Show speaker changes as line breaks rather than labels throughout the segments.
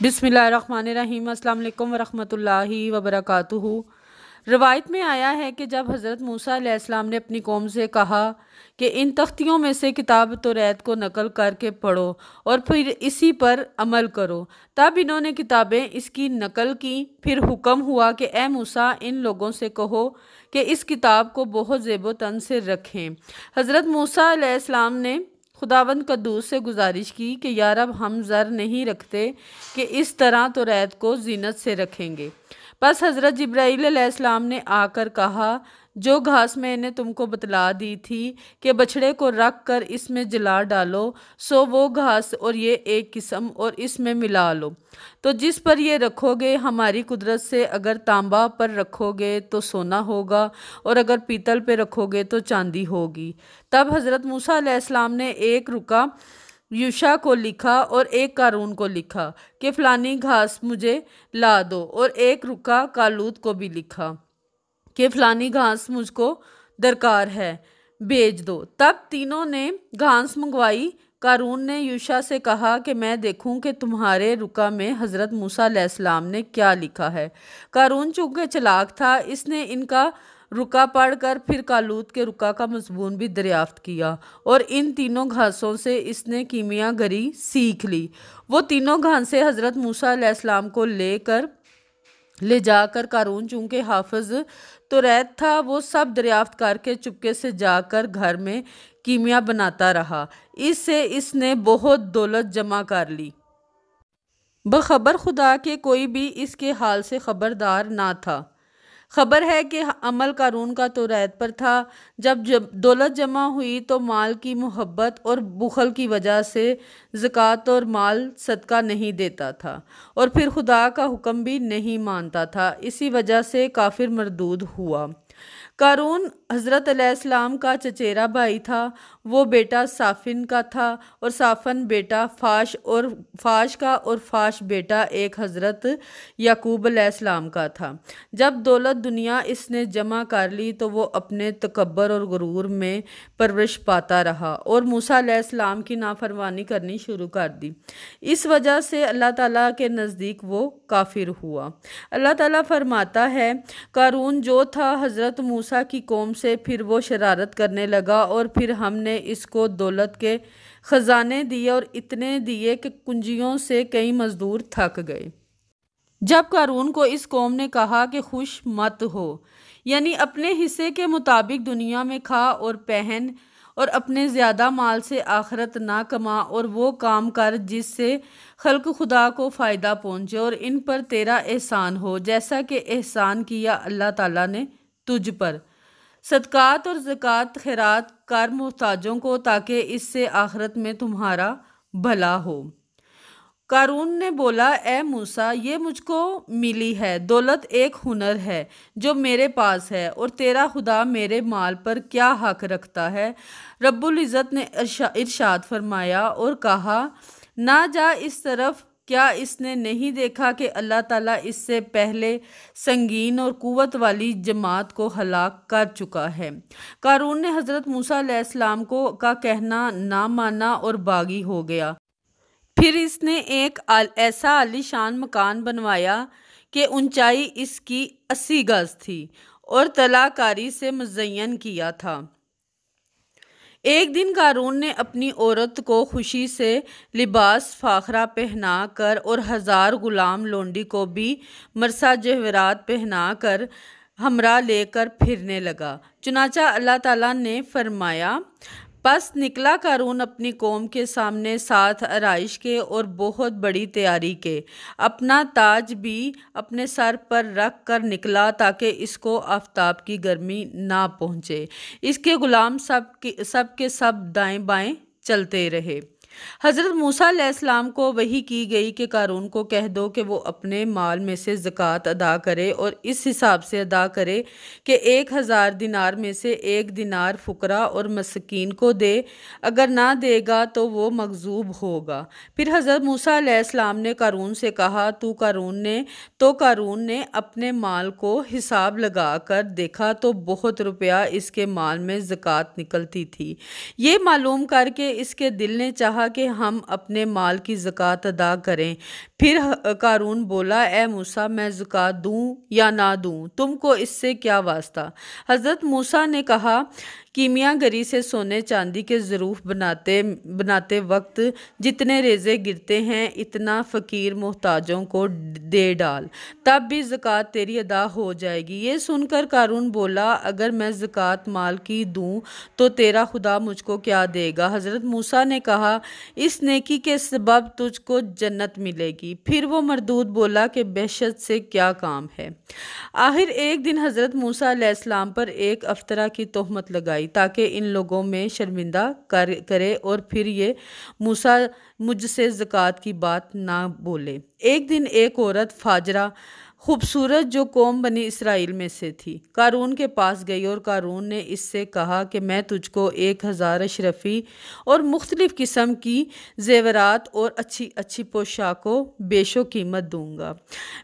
بسم اللہ الرحمن الرحیم۔ السلام علیکم ورحمۃ اللہ وبرکاتہ۔ روایت میں آیا ہے کہ جب حضرت موسیٰ علیہ السلام نے اپنی قوم سے کہا کہ ان تختیوں میں سے کتاب توریت کو نقل کر کے پڑھو اور پھر اسی پر عمل کرو، تب انہوں نے کتابیں اس کی نقل کی۔ پھر حکم ہوا کہ اے موسیٰ، ان لوگوں سے کہو کہ اس کتاب کو بہت زیب و تن سے رکھیں۔ حضرت موسیٰ علیہ السلام نے خداوند قدوس سے گزارش کی کہ یا رب، ہم زر نہیں رکھتے کہ اس طرح توریت کو زینت سے رکھیں گے۔ بس حضرت جبرائیل علیہ السلام نے آ کر کہا، جو گھاس میں نے تم کو بتلا دی تھی کہ بچھڑے کو رکھ کر اس میں جلا ڈالو، سو وہ گھاس اور یہ ایک قسم اور اس میں ملا لو۔ تو جس پر یہ رکھو گے ہماری قدرت سے، اگر تانبا پر رکھو گے تو سونا ہوگا اور اگر پیتل پہ رکھو گے تو چاندی ہوگی۔ تب حضرت موسیٰ علیہ السلام نے ایک رکا یوشع کو لکھا اور ایک قارون کو لکھا کہ فلانی گھاس مجھے لا دو، اور ایک رکا کالوت کو بھی لکھا کہ فلانی گھاس مجھ کو درکار ہے، بھیج دو۔ تب تینوں نے گھاس منگوائی۔ قارون نے یوشع سے کہا کہ میں دیکھوں کہ تمہارے رکا میں حضرت موسیٰ علیہ السلام نے کیا لکھا ہے۔ قارون چونکہ چلاک تھا، اس نے ان کا رکا پڑھ کر پھر کالوت کے رکا کا مضمون بھی دریافت کیا، اور ان تینوں گھاسوں سے اس نے کیمیا گری سیکھ لی۔ وہ تینوں گھاسیں حضرت موسیٰ علیہ السلام کو لے جا کر قارون چونکہ حافظ توریت تھا، وہ سب دریافت کر کے چپکے سے جا کر گھر میں کیمیا بناتا رہا۔ اس سے اس نے بہت دولت جمع کر لی، بخبر خدا کہ کوئی بھی اس کے حال سے خبردار نہ تھا۔ خبر ہے کہ عمل قارون کا توریت پر تھا۔ جب دولت جمع ہوئی تو مال کی محبت اور بخل کی وجہ سے زکوٰۃ اور مال صدقہ نہیں دیتا تھا، اور پھر خدا کا حکم بھی نہیں مانتا تھا، اسی وجہ سے کافر مردود ہوا۔ قارون حضرت علیہ السلام کا چچیرا بھائی تھا۔ وہ بیٹا صافن کا تھا، اور صافن بیٹا فاش کا، اور فاش بیٹا ایک حضرت یعقوب علیہ السلام کا تھا۔ جب دولت دنیا اس نے جمع کر لی تو وہ اپنے تکبر اور غرور میں پرورش پاتا رہا اور موسیٰ علیہ السلام کی نافرمانی کرنی شروع کر دی۔ اس وجہ سے اللہ تعالیٰ کے نزدیک وہ کافر ہوا۔ اللہ تعالیٰ فرماتا ہے، قارون جو تھا حضرت موسیٰ کی قوم سے، پھر وہ شرارت کرنے لگا، اور پھر ہم نے اس کو دولت کے خزانے دیے اور اتنے دیے کہ کنجیوں سے کئی مزدور تھک گئے۔ جب قارون کو اس قوم نے کہا کہ خوش مت ہو، یعنی اپنے حصے کے مطابق دنیا میں کھا اور پہن، اور اپنے زیادہ مال سے آخرت نہ کما، اور وہ کام کر جس سے خلق خدا کو فائدہ پہنچے اور ان پر تیرا احسان ہو، جیسا کہ احسان کیا اللہ تعالیٰ نے تجھ پر۔ صدقات اور زکوٰۃ خیرات کر محتاجوں کو، تاکہ اس سے آخرت میں تمہارا بھلا ہو۔ قارون نے بولا، اے موسیٰ، یہ مجھ کو ملی ہے، دولت ایک ہنر ہے جو میرے پاس ہے، اور تیرا خدا میرے مال پر کیا حق رکھتا ہے؟ رب العزت نے ارشاد فرمایا اور کہا، نہ جا اس طرف، کیا اس نے نہیں دیکھا کہ اللہ تعالیٰ اس سے پہلے سنگین اور قوت والی جماعت کو ہلاک کر چکا ہے۔ قارون نے حضرت موسیٰ علیہ السلام کا کہنا نہ مانا اور باغی ہو گیا۔ پھر اس نے ایک ایسا عالی شان مکان بنوایا کہ اونچائی اس کی 80 گز تھی، اور طلع کاری سے مزین کیا تھا۔ ایک دن قارون نے اپنی عورت کو خوشی سے لباس فاخرہ پہنا کر اور 1000 غلام لونڈی کو بھی مرصع جواہرات پہنا کر ہمراہ لے کر پھرنے لگا۔ چنانچہ اللہ تعالیٰ نے فرمایا، پس نکلا قارون اپنی قوم کے سامنے ساتھ آرائش کے اور بہت بڑی تیاری کے، اپنا تاج بھی اپنے سر پر رکھ کر نکلا تاکہ اس کو آفتاب کی گرمی نہ پہنچے۔ اس کے غلام سب کے سب دائیں بائیں چلتے رہے۔ حضرت موسیٰ علیہ السلام کو وحی کی گئی کہ قارون کو کہہ دو کہ وہ اپنے مال میں سے زکوٰۃ ادا کرے، اور اس حساب سے ادا کرے کہ 1000 دینار میں سے 1 دینار فقراء اور مسکین کو دے، اگر نہ دے گا تو وہ مغضوب ہوگا۔ پھر حضرت موسیٰ علیہ السلام نے قارون سے کہا، قارون نے اپنے مال کو حساب لگا کر دیکھا تو بہت روپیہ اس کے مال میں زکوٰۃ نکلتی تھی۔ یہ معلوم کر کے اس کے دل نے چاہا کہا کہ ہم اپنے مال کی زکوٰۃ ادا کریں۔ پھر قارون بولا، اے موسیٰ، میں زکوٰۃ دوں یا نہ دوں، تم کو اس سے کیا واسطہ؟ حضرت موسیٰ نے کہا، کیمیا گری سے سونے چاندی کے ظروف بناتے وقت جتنے ریزے گرتے ہیں اتنا فقیر محتاجوں کو دے ڈال، تب بھی زکوٰۃ تیری ادا ہو جائے گی۔ یہ سن کر قارون بولا، اگر میں زکوٰۃ مال کی دوں تو تیرا خدا مجھ کو کیا دے گا؟ حضرت موسیٰ نے کہا، اس نیکی کے سبب تجھ کو جنت ملے گی۔ پھر وہ مردود بولا کہ بحثت سے کیا کام ہے؟ آخر ایک دن حضرت موسیٰ علیہ السلام پر ایک افطرا کی تہمت لگائی تاکہ ان لوگوں میں شرمندہ کرے اور پھر یہ موسیٰ مجھ سے زکوٰۃ کی بات نہ بولے۔ ایک دن ایک عورت فاجرہ خوبصورت جو قوم بنی اسرائیل میں سے تھی قارون کے پاس گئی اور قارون نے اس سے کہا کہ میں تجھ کو 1000 اشرفی اور مختلف قسم کی زیورات اور اچھی اچھی پوشاکوں بیش و قیمت دوں گا۔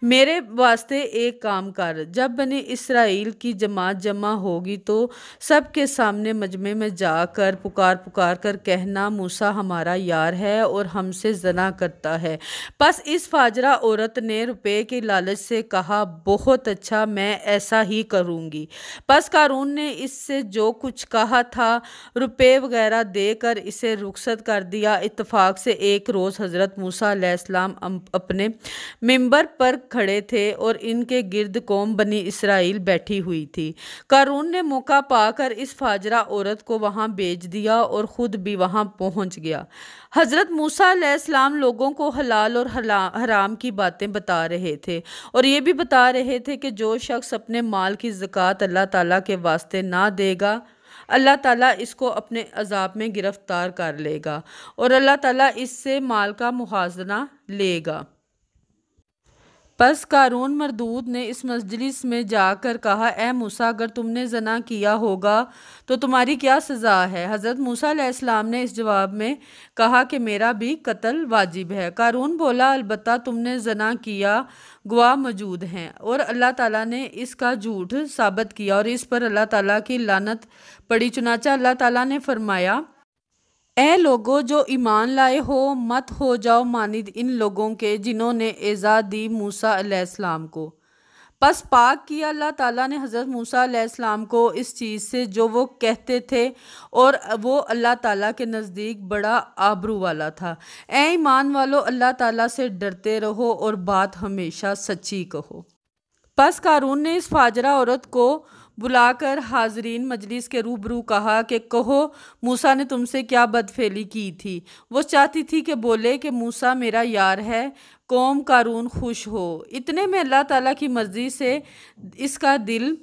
میرے واسطے ایک کام کر، جب بنی اسرائیل کی جماعت جمع ہوگی تو سب کے سامنے مجمع میں جا کر پکار کر کہنا، موسیٰ ہمارا یار ہے اور ہم سے زنا کرتا ہے۔ پس اس فاجرہ عورت نے روپے کے لالچ سے کہا، بہت اچھا، میں ایسا ہی کروں گی۔ پس قارون نے اس سے جو کچھ کہا تھا روپے وغیرہ دے کر اسے رخصت کر دیا۔ اتفاق سے ایک روز حضرت موسیٰ علیہ السلام اپنے ممبر پر کھڑے تھے اور ان کے گرد قوم بنی اسرائیل بیٹھی ہوئی تھی۔ قارون نے موقع پا کر اس فاجرہ عورت کو وہاں بھیج دیا اور خود بھی وہاں پہنچ گیا۔ حضرت موسیٰ علیہ السلام لوگوں کو حلال اور حرام کی باتیں بتا رہے تھے اور یہ بھی بتا رہے تھے کہ جو شخص اپنے مال کی زکوٰۃ اللہ تعالیٰ کے واسطے نہ دے گا، اللہ تعالیٰ اس کو اپنے عذاب میں گرفتار کر لے گا اور اللہ تعالیٰ اس سے مال کا موازنہ لے گا۔ پس قارون مردود نے اس مجلس میں جا کر کہا، اے موسیٰ، اگر تم نے زنا کیا ہوگا تو تمہاری کیا سزا ہے؟ حضرت موسیٰ علیہ السلام نے اس جواب میں کہا کہ میرا بھی قتل واجب ہے۔ قارون بولا، البتہ تم نے زنا کیا، گواہ موجود ہیں اور اللہ تعالیٰ نے اس کا جھوٹ ثابت کیا اور اس پر اللہ تعالیٰ کی لعنت پڑی۔ چنانچہ اللہ تعالیٰ نے فرمایا، اے لوگو جو ایمان لائے ہو، مت ہو جاؤ مانند ان لوگوں کے جنہوں نے ایذا دی موسیٰ علیہ السلام کو۔ پس پاک کیا اللہ تعالیٰ نے حضرت موسیٰ علیہ السلام کو اس چیز سے جو وہ کہتے تھے اور وہ اللہ تعالیٰ کے نزدیک بڑا آبرو والا تھا۔ اے ایمان والو، اللہ تعالیٰ سے ڈرتے رہو اور بات ہمیشہ سچی کہو۔ پس قارون نے اس فاجرہ عورت کو بلا کر حاضرین مجلس کے روبرو کہا کہ کہو موسیٰ نے تم سے کیا بدفعلی کی تھی؟ وہ چاہتی تھی کہ بولے کہ موسیٰ میرا یار ہے، قوم قارون خوش ہو۔ اتنے میں اللہ تعالیٰ کی مرضی سے اس کا دل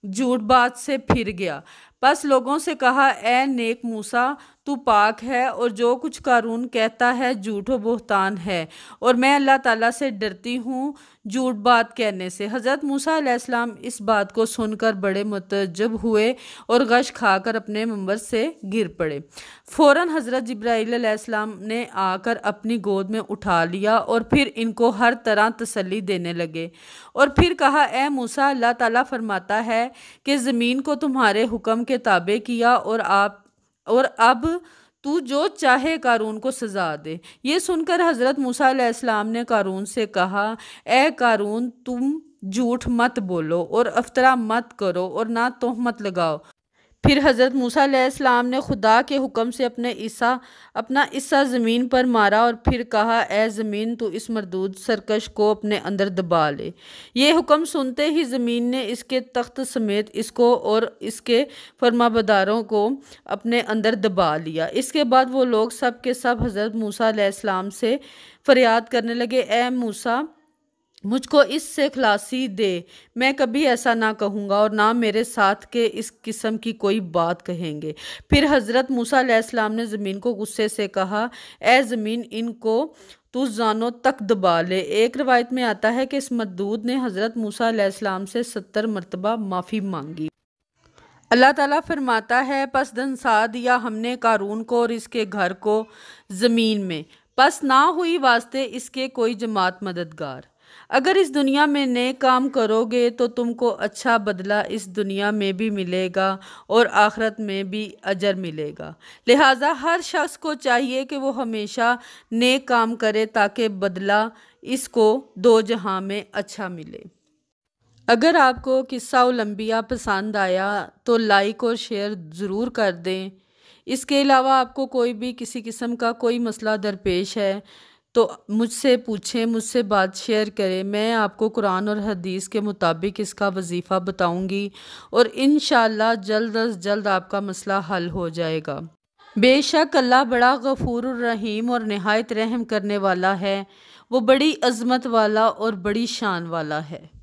جھوٹ بات سے پھر گیا۔ پس لوگوں سے کہا، اے نیک موسیٰ، تو پاک ہے اور جو کچھ قارون کہتا ہے جھوٹ و بہتان ہے اور میں اللہ تعالیٰ سے ڈرتی ہوں جھوٹ بات کہنے سے۔ حضرت موسیٰ علیہ السلام اس بات کو سن کر بڑے متعجب ہوئے اور غش کھا کر اپنے منبر سے گر پڑے۔ فوراً حضرت جبرائیل علیہ السلام نے آ کر اپنی گود میں اٹھا لیا اور پھر ان کو ہر طرح تسلی دینے لگے اور پھر کہا، اے موسیٰ، اللہ تعالیٰ فرماتا ہے کہ زمین کو تمہارے حکم کے تابع کیا اور اب تو جو چاہے قارون کو سزا دے۔ یہ سن کر حضرت موسیٰ علیہ السلام نے قارون سے کہا، اے قارون، تم جھوٹ مت بولو اور افطرا مت کرو اور نہ تہمت لگاؤ۔ پھر حضرت موسیٰ علیہ السلام نے خدا کے حکم سے اپنا عصا زمین پر مارا اور پھر کہا، اے زمین، تو اس مردود سرکش کو اپنے اندر دبا لے۔ یہ حکم سنتے ہی زمین نے اس کے تخت سمیت اس کو اور اس کے فرمانبرداروں کو اپنے اندر دبا لیا۔ اس کے بعد وہ لوگ سب کے سب حضرت موسیٰ علیہ السلام سے فریاد کرنے لگے، اے موسیٰ، مجھ کو اس سے خلاصی دے، میں کبھی ایسا نہ کہوں گا اور نہ میرے ساتھ کے اس قسم کی کوئی بات کہیں گے۔ پھر حضرت موسیٰ علیہ السلام نے زمین کو غصے سے کہا، اے زمین، ان کو تو زانوں تک دبا لے۔ ایک روایت میں آتا ہے کہ اس مردود نے حضرت موسیٰ علیہ السلام سے 70 مرتبہ معافی مانگی۔ اللہ تعالیٰ فرماتا ہے، پس دھنسا دیا ہم نے قارون کو اور اس کے گھر کو زمین میں، پس نہ ہوئی واسطے اس کے کوئی جماعت مددگار۔ اگر اس دنیا میں نیک کام کرو گے تو تم کو اچھا بدلہ اس دنیا میں بھی ملے گا اور آخرت میں بھی اجر ملے گا۔ لہٰذا ہر شخص کو چاہیے کہ وہ ہمیشہ نیک کام کرے تاکہ بدلہ اس کو دو جہاں میں اچھا ملے۔ اگر آپ کو قصہ الانبیاء پسند آیا تو لائک اور شیئر ضرور کر دیں۔ اس کے علاوہ آپ کو کوئی بھی کسی قسم کا کوئی مسئلہ درپیش ہے تو مجھ سے پوچھیں، مجھ سے بات شیئر کریں، میں آپ کو قرآن اور حدیث کے مطابق اس کا وظیفہ بتاؤں گی اور انشاءاللہ جلد از جلد آپ کا مسئلہ حل ہو جائے گا۔ بے شک اللہ بڑا غفور الرحیم اور نہایت رحم کرنے والا ہے، وہ بڑی عظمت والا اور بڑی شان والا ہے۔